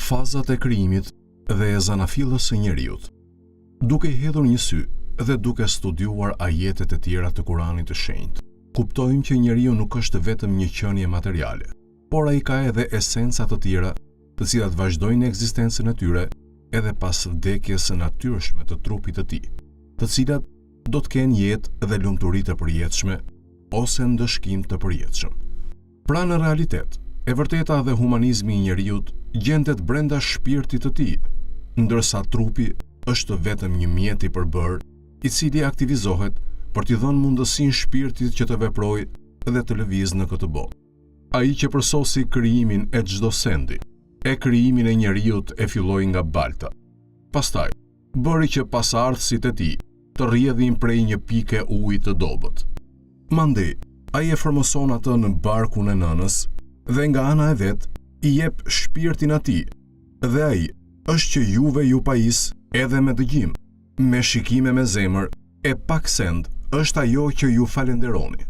Fazat e krijimit dhe e zanafillës së njeriut. Duke i hedhur një sy dhe duke studiuar ajetet e tjera të Kuranit të Shenjtë, kuptojmë që njeriu nuk është vetëm një qenie materiale, por ai ka edhe esenca të tjera, të cilat vazhdojnë ekzistencën e tyre edhe pas vdekjes së natyrshme të trupit të tij, të cilat do të kenë jetë dhe lumturi të përjetshme ose ndëshkim të përjetshëm. Pra në realitet, e vërteta dhe humanizmi i njeriut gjendet brenda shpirtit të tij, ndërsa trupi është vetëm një mjet i përbërë, i cili aktivizohet për t'i dhënë mundësinë shpirtit që të veprojë dhe të lëvizë në këtë botë. Ai që përsosi krijimin e çdo sendi, e krijimin e njeriut e filloi nga balta. Pastaj, bëri që pasardhësit e tij të rrjedhin prej një pike uji të dobët. Mandej, ai e formoson atë në barkun e nënës dhe nga ana e vet i jep shpirtin atij. Dhe ai është që juve ju pajis edhe me dëgjim, me shikime me zemër, e pak send është ajo që ju falenderoni.